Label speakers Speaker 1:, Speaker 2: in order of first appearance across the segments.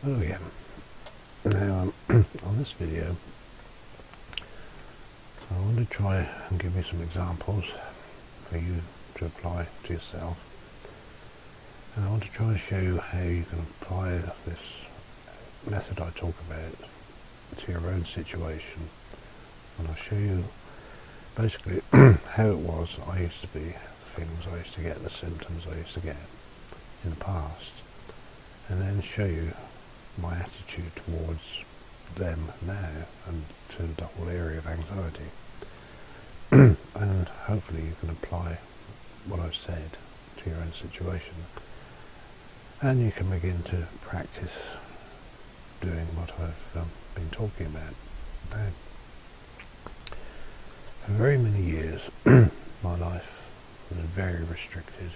Speaker 1: Hello again. Now, on this video, I want to try and give you some examples for you to apply to yourself. And I want to try and show you how you can apply this method I talk about to your own situation. And I'll show you basically how it was I used to be, the feelings I used to get, the symptoms I used to get in the past, and then show you my attitude towards them now and to the whole area of anxiety. And hopefully you can apply what I've said to your own situation, and you can begin to practice doing what I've been talking about. Now, for very many years my life was very restricted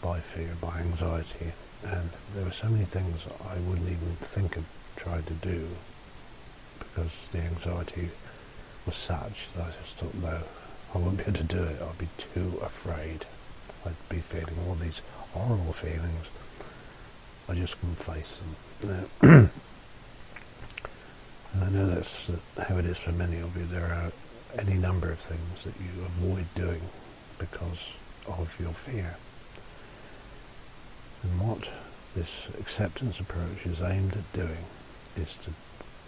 Speaker 1: by fear, by anxiety, and there were so many things I wouldn't even think of trying to do because the anxiety was such that I just thought, no, I won't be able to do it. I'd be too afraid. I'd be feeling all these horrible feelings. I just couldn't face them. Now, and I know that's how it is for many of you. There are any number of things that you avoid doing because of your fear. And what this acceptance approach is aimed at doing is to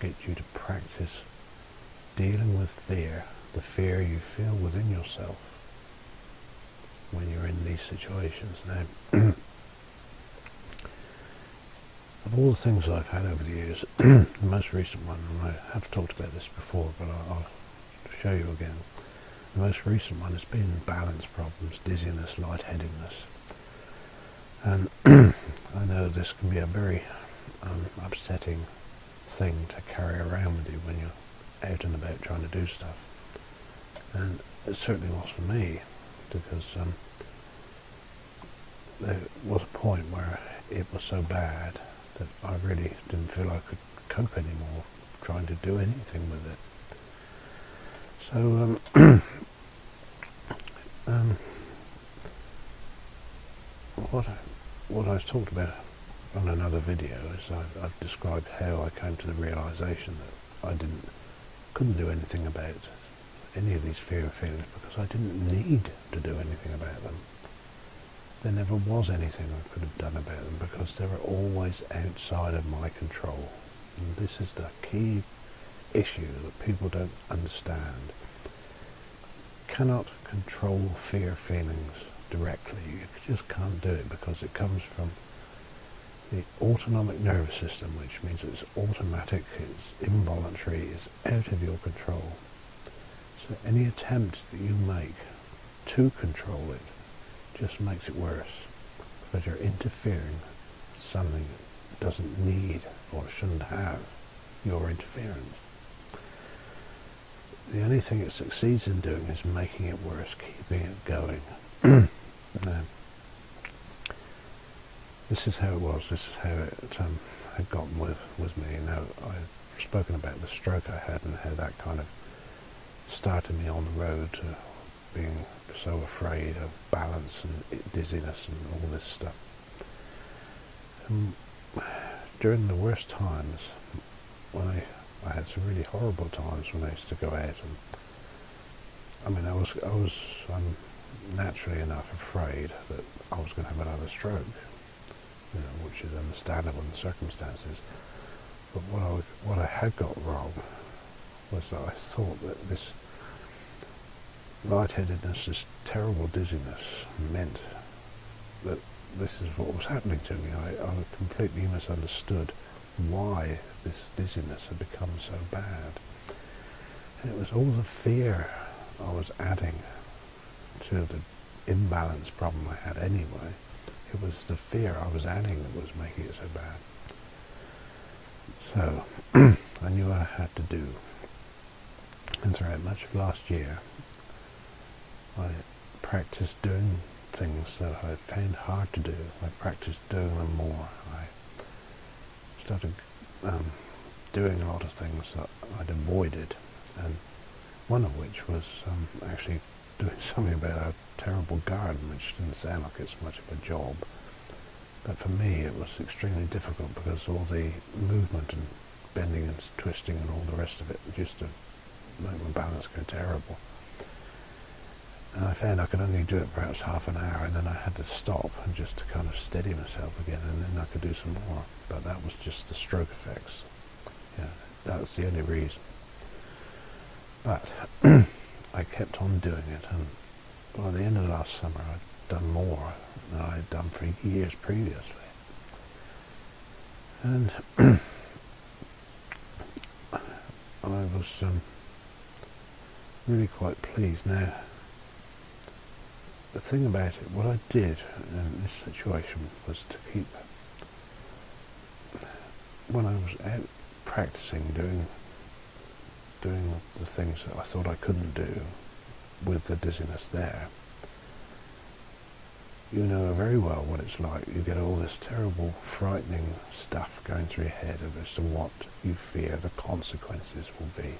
Speaker 1: get you to practice dealing with fear, the fear you feel within yourself when you're in these situations. Now, of all the things I've had over the years, the most recent one, and I have talked about this before, but I'll show you again. The most recent one has been balance problems, dizziness, lightheadedness. And I know this can be a very upsetting thing to carry around with you when you're out and about trying to do stuff. And it certainly was for me, because there was a point where it was so bad that I really didn't feel I could cope anymore trying to do anything with it. So what I've talked about on another video is I've described how I came to the realization that I couldn't do anything about any of these fear feelings because I didn't need to do anything about them. There never was anything I could have done about them because they were always outside of my control. And this is the key issue that people don't understand. Cannot control fear feelings directly. You just can't do it because it comes from the autonomic nervous system, which means it's automatic, it's involuntary, it's out of your control. So any attempt that you make to control it just makes it worse because you're interfering with something that doesn't need or shouldn't have your interference. The only thing it succeeds in doing is making it worse, keeping it going. Now, this is how it was, this is how it had gotten with me. Now, I've spoken about the stroke I had and how that kind of started me on the road to being so afraid of balance and dizziness and all this stuff. During the worst times, when I had some really horrible times when I used to go out, and I mean I was naturally enough afraid that I was going to have another stroke, you know, which is understandable in the circumstances. But what I had got wrong was that I thought that this lightheadedness, this terrible dizziness, meant that this is what was happening to me. I completely misunderstood why this dizziness had become so bad. And it was all the fear I was adding to the imbalance problem I had anyway. It was the fear I was adding that was making it so bad. So I knew what I had to do. And throughout much of last year, I practiced doing things that I found hard to do. I practiced doing them more. I started doing a lot of things that I'd avoided, and one of which was actually doing something about a terrible garden, which didn't sound like it's much of a job. But for me it was extremely difficult because all the movement and bending and twisting and all the rest of it used to make my balance go terrible. And I found I could only do it perhaps half an hour, and then I had to stop and just to kind of steady myself again, and then I could do some more. But that was just the stroke effects. Yeah, that was the only reason. But I kept on doing it, and by the end of last summer I'd done more than I had done for years previously. And I was really quite pleased. Now, the thing about it, what I did in this situation was to keep, when I was out practicing, doing the things that I thought I couldn't do with the dizziness there, you know very well what it's like. You get all this terrible, frightening stuff going through your head as to what you fear the consequences will be.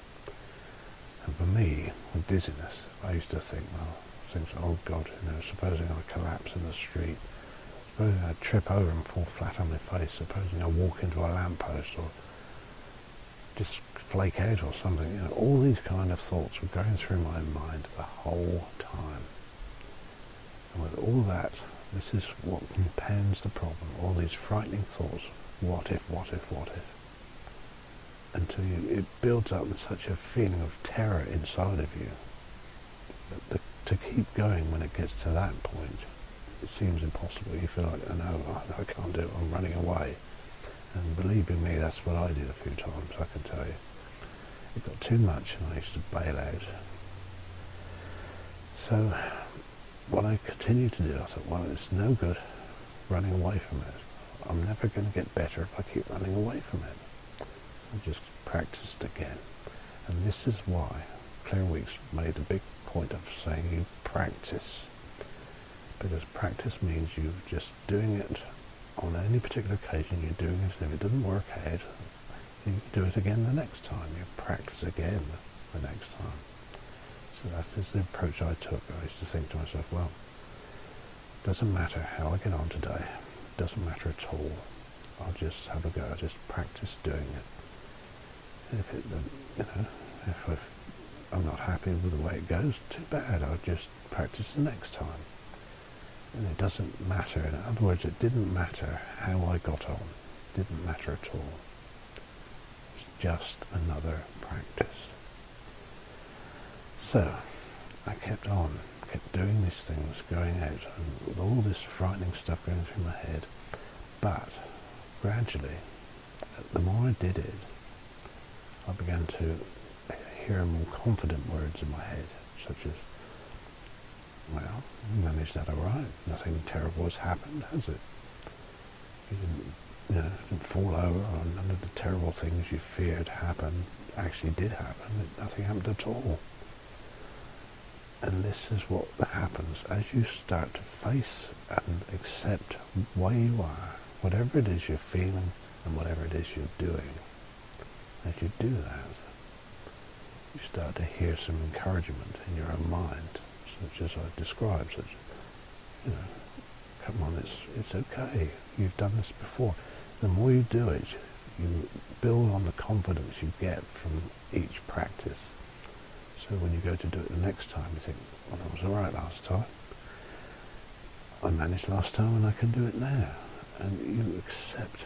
Speaker 1: And for me, with dizziness, I used to think, well, things, oh God, supposing I collapse in the street, supposing I trip over and fall flat on my face, supposing I walk into a lamppost or just flake out or something, all these kind of thoughts were going through my mind the whole time. And with all that, this is what compounds the problem, all these frightening thoughts, what if, what if, what if, until it builds up such a feeling of terror inside of you that to keep going when it gets to that point, it seems impossible. You feel like, oh no, I can't do it, I'm running away. And believe me, that's what I did a few times, I can tell you. It got too much and I used to bail out. So what I continued to do, I thought, well, it's no good running away from it. I'm never going to get better if I keep running away from it. I just practiced again. And this is why Claire Weekes made a big point of saying you practice. Because practice means you just doing it on any particular occasion, you're doing it, and if it doesn't work out, you do it again the next time. You practice again the next time. So that is the approach I took. I used to think to myself, well, it doesn't matter how I get on today. It doesn't matter at all. I'll just have a go. I'll just practice doing it. And if it, if I'm not happy with the way it goes, too bad. I'll just practice the next time. And it doesn't matter. In other words, it didn't matter how I got on. It didn't matter at all. It's just another practice. So I kept doing these things, going out, and with all this frightening stuff going through my head. But gradually, the more I did it, I began to hear more confident words in my head, such as, well, you managed that all right. Nothing terrible has happened, has it? You didn't fall over, or none of the terrible things you feared happened actually did happen. Nothing happened at all. And this is what happens as you start to face and accept where you are, whatever it is you're feeling and whatever it is you're doing. As you do that, you start to hear some encouragement in your own mind, such as I described, such, come on, it's okay, you've done this before. The more you do it, you build on the confidence you get from each practice. So when you go to do it the next time, you think, well, that was all right last time. I managed last time and I can do it now. And you accept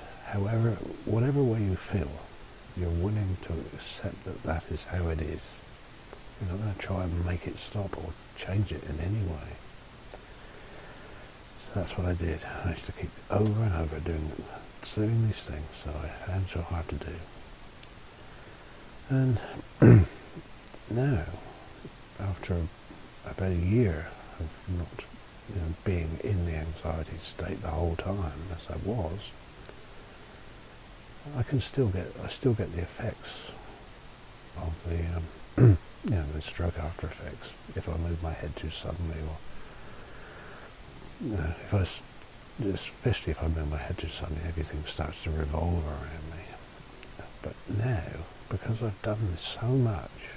Speaker 1: whatever way you feel, you're willing to accept that that is how it is. You're not going to try and make it stop or change it in any way. So that's what I did. I used to keep over and over doing these things that I found so hard to do. And now, after about a year of not being in the anxiety state the whole time as I was, I still get the effects of the the stroke after effects if I move my head too suddenly, or especially if I move my head too suddenly, everything starts to revolve around me. But now, because I've done this so much,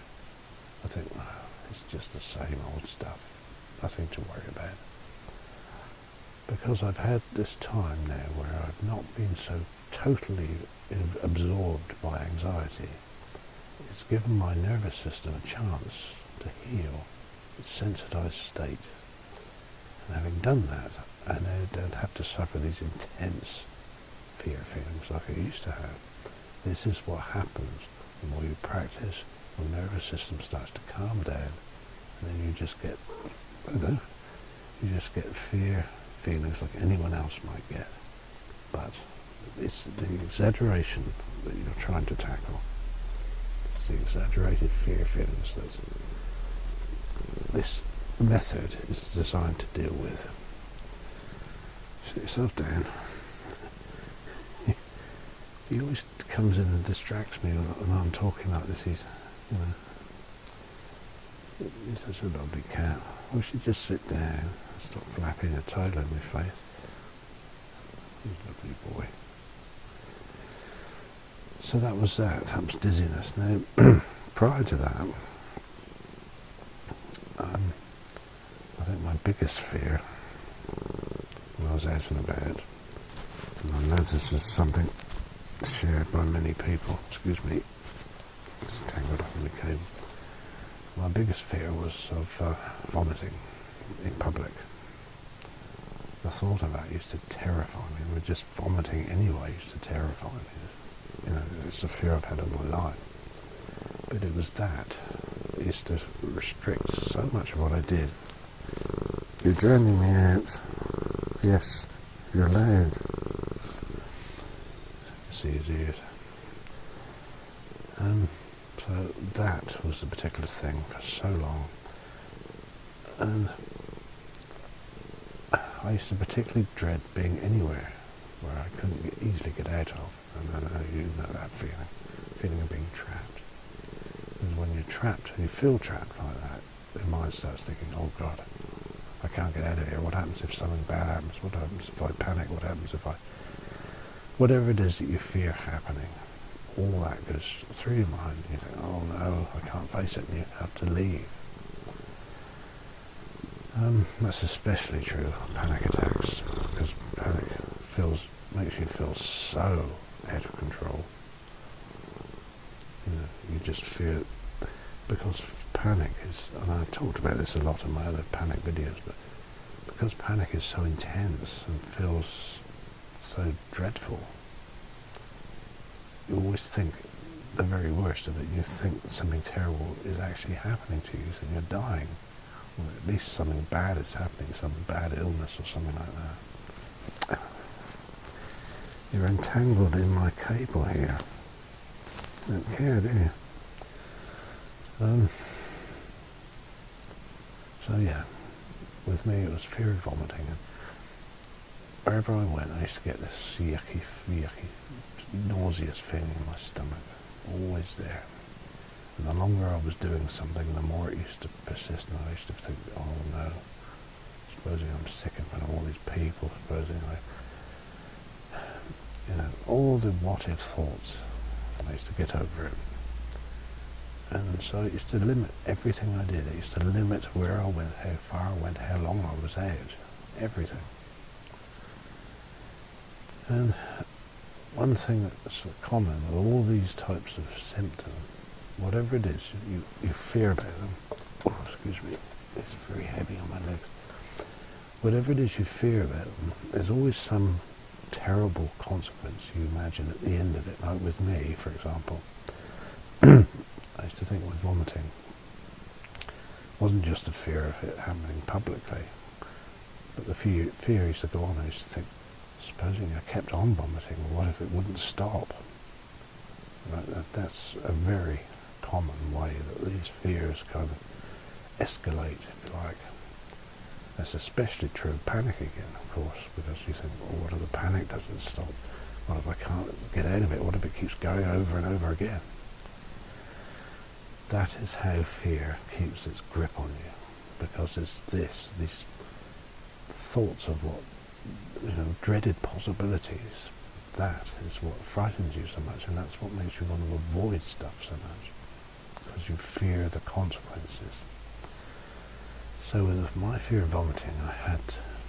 Speaker 1: I think, it's just the same old stuff. Nothing to worry about. because I've had this time now where I've not been so totally absorbed by anxiety, it's given my nervous system a chance to heal its sensitized state. And having done that, I now don't have to suffer these intense fear feelings like I used to have. This is what happens the more you practice. Your nervous system starts to calm down, and then you just get, fear feelings like anyone else might get. But it's the exaggeration that you're trying to tackle. It's the exaggerated fear feelings that this method is designed to deal with. Sit yourself down. He always comes in and distracts me when I'm talking like this. He's such a lovely cat. I wish he'd just sit down and stop flapping a tail in my face. He's a lovely boy. So that was that. That was dizziness. Now, prior to that, I think my biggest fear when I was out and about, and I know this is something shared by many people, excuse me, it's tangled up in the cable. My biggest fear was of vomiting in public. The thought of that used to terrify me. Just vomiting anyway used to terrify me. It's a fear I've had all my life. But it was that. It used to restrict so much of what I did. You're drowning me out. Yes, you're loud. See his ears. So that was the particular thing for so long. And I used to particularly dread being anywhere where I couldn't easily get out of. And I know you know that feeling of being trapped. Because when you're trapped, you feel trapped like that, your mind starts thinking, oh God, I can't get out of here. What happens if something bad happens? What happens if I panic? What happens if whatever it is that you fear happening, all that goes through your mind. You think, oh no, I can't face it, and you have to leave. That's especially true of panic attacks, because panic makes you feel so out of control. You just fear, because panic is, and I've talked about this a lot in my other panic videos, but because panic is so intense and feels so dreadful, you always think the very worst of it. You think that something terrible is actually happening to you, so you're dying, or at least something bad is happening, some bad illness or something like that. You're entangled in my cable here. You don't care, do you? So yeah, with me it was fear of vomiting, and wherever I went I used to get this yucky, nauseous feeling in my stomach, always there. And the longer I was doing something, the more it used to persist, and I used to think, oh no, supposing I'm sick in front of all these people, supposing all the what-if thoughts. I used to get over it. And so I used to limit everything I did. I used to limit where I went, how far I went, how long I was out, everything. And one thing that's common with all these types of symptoms, whatever it is, you fear about them. Oh, excuse me, it's very heavy on my legs. Whatever it is you fear about them, there's always some terrible consequence you imagine at the end of it. Like with me, for example, I used to think with vomiting, it wasn't just a fear of it happening publicly, but the fear used to go on. I used to think, supposing I kept on vomiting, what if it wouldn't stop? Right? That's a very common way that these fears kind of escalate, if you like. That's especially true of panic again, of course, because you think, well, what if the panic doesn't stop? What if I can't get out of it? What if it keeps going over and over again? That is how fear keeps its grip on you, because it's these thoughts of what, dreaded possibilities. That is what frightens you so much, and that's what makes you want to avoid stuff so much, because you fear the consequences. So with my fear of vomiting, I had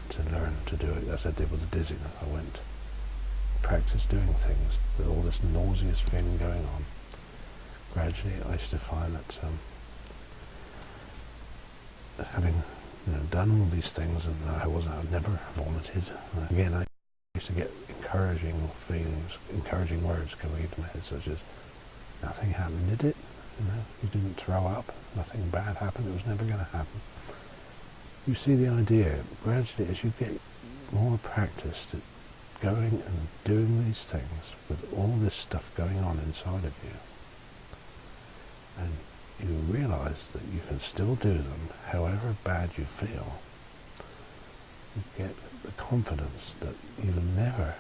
Speaker 1: to learn to do it as I did with the dizziness. I went practice doing things with all this nauseous feeling going on. Gradually I used to find that having done all these things, and I'd never vomited. Again, I used to get encouraging feelings, encouraging words coming into my head, such as, nothing happened, did it? You didn't throw up, nothing bad happened, it was never going to happen. You see the idea, gradually as you get more practiced at going and doing these things with all this stuff going on inside of you, and you realize that you can still do them however bad you feel, you get the confidence that you're never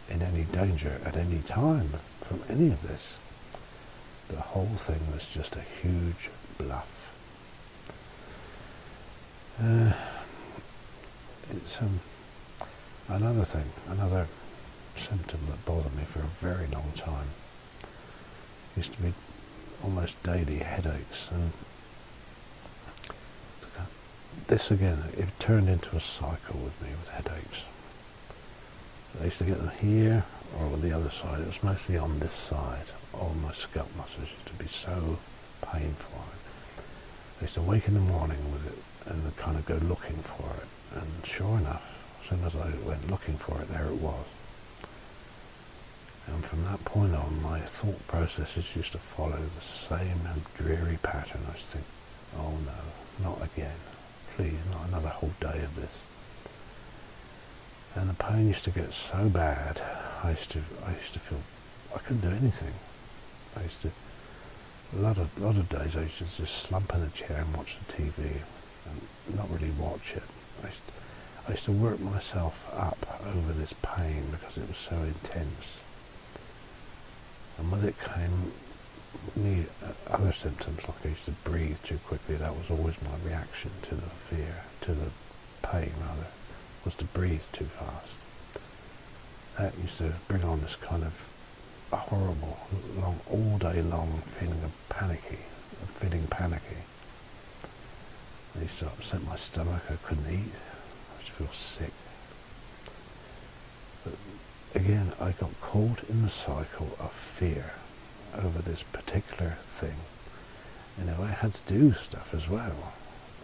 Speaker 1: in any danger at any time from any of this. The whole thing was just a huge bluff. It's another thing, another symptom that bothered me for a very long time. Used to be almost daily headaches, and this again, it turned into a cycle with me with headaches. I used to get them here or on the other side. It was mostly on this side. All my scalp muscles used to be so painful. I used to wake in the morning with it and kind of go looking for it, and sure enough, as soon as I went looking for it, there it was. And from that point on, my thought processes used to follow the same dreary pattern. I used to think, oh no, not again. Please, not another whole day of this. And the pain used to get so bad, I used to feel I couldn't do anything. A lot of days I used to just slump in a chair and watch the TV and not really watch it. I used to work myself up over this pain because it was so intense. And with it came other symptoms, like I used to breathe too quickly. That was always my reaction to the fear, to the pain rather, was to breathe too fast. That used to bring on this kind of horrible, all day long feeling of feeling panicky. I used to upset my stomach, I couldn't eat, I used to feel sick. But again, I got caught in the cycle of fear over this particular thing. And if I had to do stuff as well,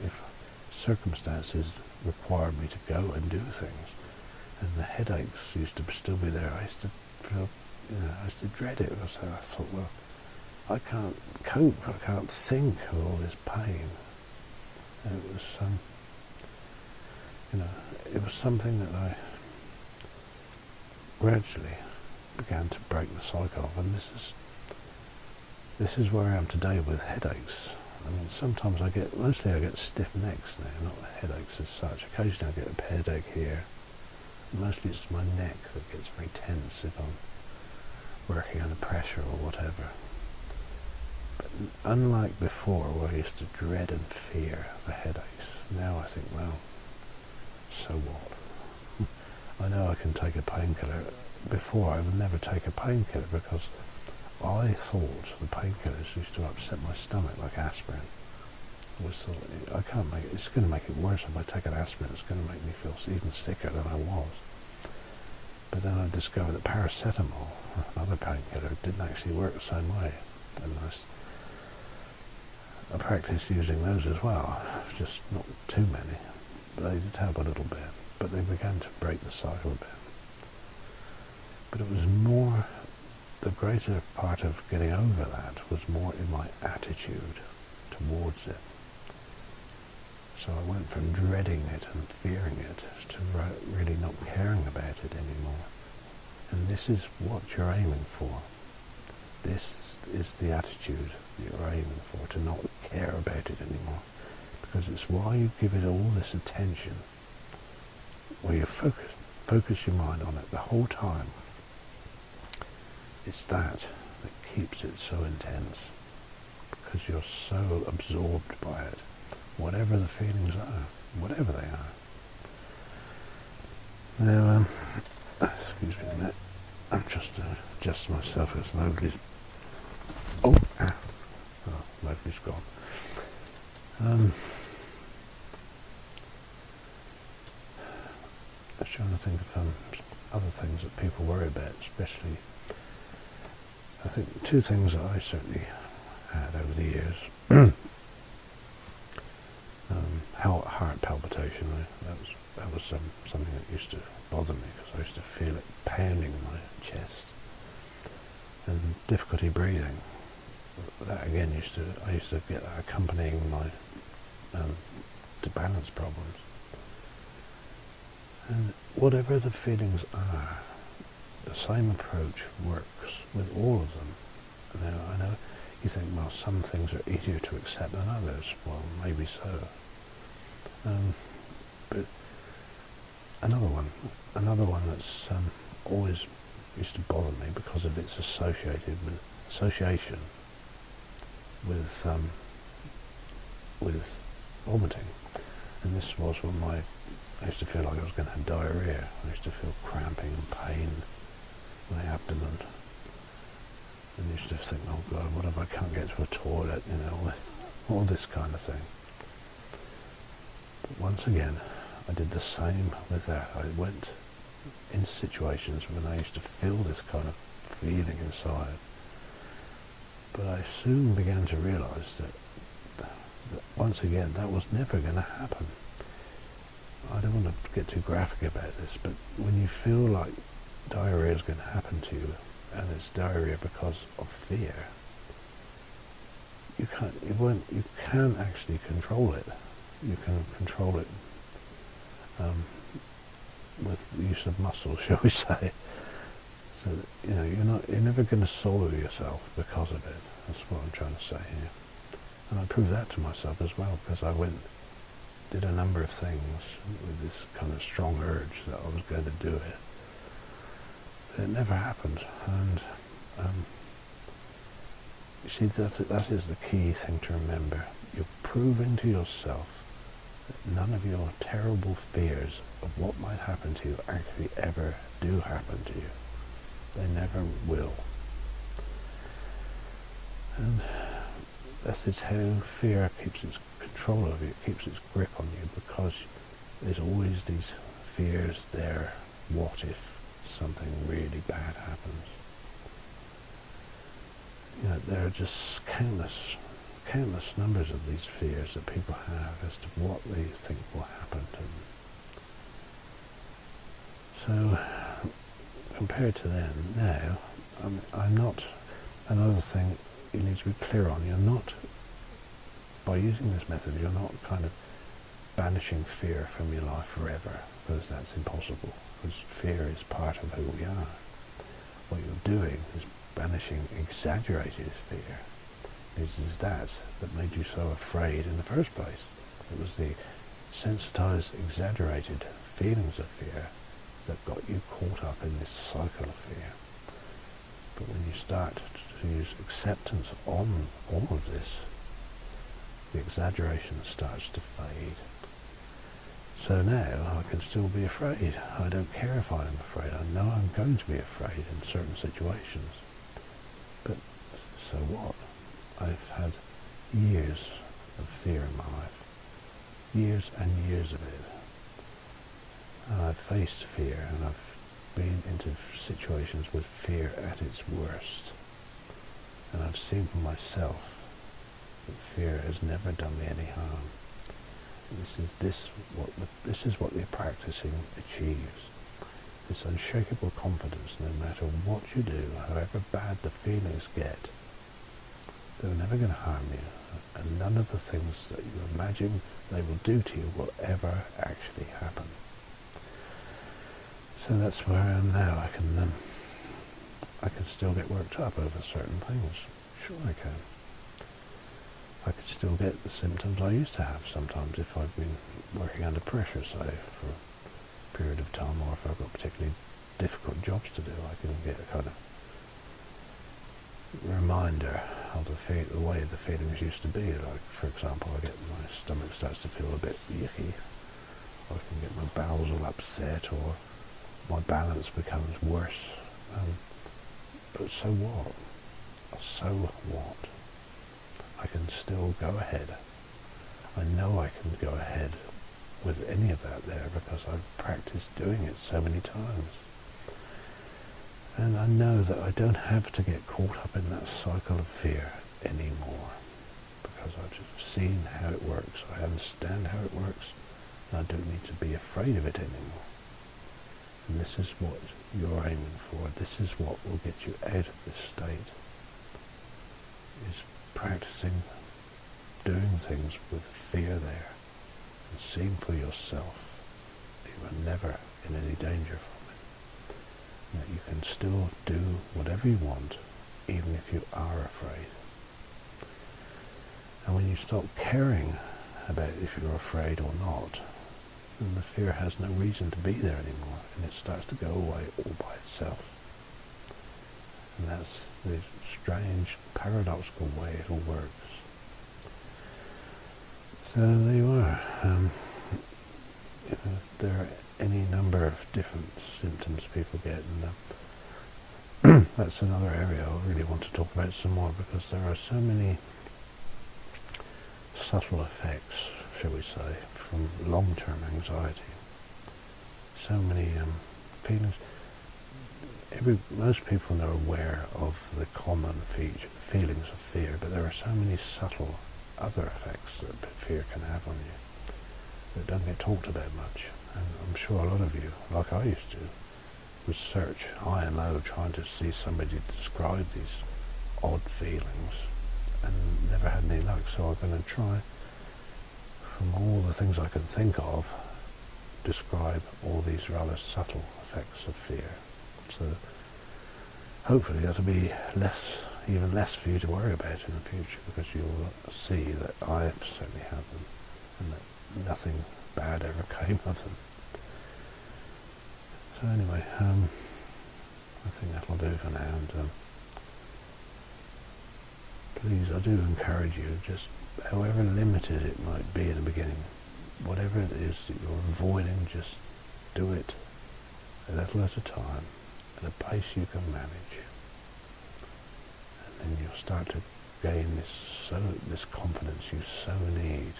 Speaker 1: if circumstances required me to go and do things, and the headaches used to still be there, I used to feel, I used to dread it. I thought, well, I can't cope, I can't think of all this pain. And it was it was something that I gradually began to break the cycle of, and this is where I am today with headaches. I mean, sometimes mostly I get stiff necks now, not headaches as such. Occasionally I get a headache here. Mostly it's my neck that gets very tense if I'm working under pressure or whatever. But unlike before, where I used to dread and fear the headaches, now I think, well, so what? I know I can take a painkiller. Before I would never take a painkiller because I thought the painkillers used to upset my stomach like aspirin. I always thought, it's going to make it worse if I take an aspirin, it's going to make me feel even sicker than I was. But then I discovered that paracetamol, another painkiller, didn't actually work the same way. And I practiced using those as well, just not too many, but they did help a little bit. But they began to break the cycle a bit. But it was more, the greater part of getting over that was more in my attitude towards it. So I went from dreading it and fearing it to really not caring about it anymore. And this is what you're aiming for. This is the attitude you're aiming for, to not care about it anymore. Because it's why you give it all this attention, where you focus your mind on it the whole time. It's that keeps it so intense, because you're so absorbed by it, whatever the feelings are, whatever they are. Now, excuse me a minute, I'm just adjusting myself as nobody's, nobody's gone. was trying to think of other things that people worry about, especially, I think two things that I certainly had over the years. Heart palpitation, that was something that used to bother me because I used to feel it pounding in my chest. And difficulty breathing, that again I used to get that accompanying my to balance problems. And whatever the feelings are, the same approach works with all of them. Now, I know you think, well, some things are easier to accept than others. Well, maybe so. But another one that's always used to bother me because of its association with vomiting. And this was when I used to feel like I was going to have diarrhea. I used to feel cramping and pain in my abdomen. And I used to think, oh God, what if I can't get to a toilet, all this kind of thing. But once again, I did the same with that. I went in situations when I used to feel this kind of feeling inside. But I soon began to realise that once again, that was never going to happen. I don't want to get too graphic about this, but when you feel like diarrhea is going to happen to you, and it's diarrhea because of fear, you can't actually control it. You can control it with the use of muscle, shall we say. So that, you're never going to swallow yourself because of it. That's what I'm trying to say here. And I proved that to myself as well, because I did a number of things with this kind of strong urge that I was going to do it. But it never happened. And you see, that is the key thing to remember. You're proving to yourself that none of your terrible fears of what might happen to you actually ever do happen to you. They never will. And that is how fear keeps its control of you, it keeps its grip on you, because there's always these fears there. What if something really bad happens? There are just countless numbers of these fears that people have as to what they think will happen to them. So, compared to then, now, I'm not, another thing you need to be clear on, you're not, by using this method, you're not kind of banishing fear from your life forever, because that's impossible, because fear is part of who we are. What you're doing is banishing exaggerated fear. It is that made you so afraid in the first place. It was the sensitized, exaggerated feelings of fear that got you caught up in this cycle of fear. But when you start to use acceptance on all of this, the exaggeration starts to fade. So now I can still be afraid. I don't care if I'm afraid. I know I'm going to be afraid in certain situations. But so what? I've had years of fear in my life. Years and years of it. And I've faced fear, and I've been into situations with fear at its worst. And I've seen for myself that fear has never done me any harm. This is what the practicing achieves. This unshakable confidence, no matter what you do, however bad the feelings get, they're never going to harm you, and none of the things that you imagine they will do to you will ever actually happen. So that's where I am now. I can still get worked up over certain things. Sure I can. I could still get the symptoms I used to have sometimes if I've been working under pressure, say, for a period of time, or if I've got particularly difficult jobs to do. I can get a kind of reminder of the way the feelings used to be. Like, for example, my stomach starts to feel a bit yucky, or I can get my bowels all upset, or my balance becomes worse. But so what? So what? I can still go ahead. I know I can go ahead with any of that there because I've practiced doing it so many times. And I know that I don't have to get caught up in that cycle of fear anymore because I've just seen how it works. I understand how it works, and I don't need to be afraid of it anymore. And this is what you're aiming for. This is what will get you out of this state, is practicing doing things with fear there and seeing for yourself that you are never in any danger from it. And that you can still do whatever you want, even if you are afraid. And when you stop caring about if you're afraid or not, then the fear has no reason to be there anymore, and it starts to go away all by itself. And that's the strange, paradoxical way it all works. So there you are. There are any number of different symptoms people get, and that's another area I really want to talk about some more, because there are so many subtle effects, shall we say, from long-term anxiety. So many feelings. Most people are aware of the common feelings of fear, but there are so many subtle other effects that fear can have on you that don't get talked about much. And I'm sure a lot of you, like I used to, would search high and low trying to see somebody describe these odd feelings and never had any luck. So I'm going to try, from all the things I can think of, describe all these rather subtle effects of fear. So hopefully that'll be even less for you to worry about in the future, because you'll see that I certainly have them, and that nothing bad ever came of them. So anyway, I think that'll do for now, and please, I do encourage you, just however limited it might be in the beginning, whatever it is that you're avoiding, just do it a little at a time, at a pace you can manage. And then you'll start to gain this confidence you so need.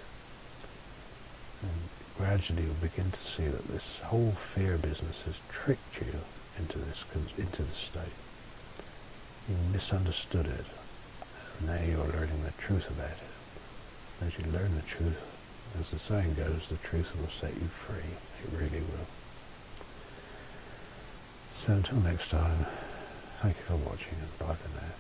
Speaker 1: And gradually you'll begin to see that this whole fear business has tricked you into this state. You misunderstood it, and now you're learning the truth about it. As you learn the truth, as the saying goes, the truth will set you free. It really will. So until next time, thank you for watching, and bye for now.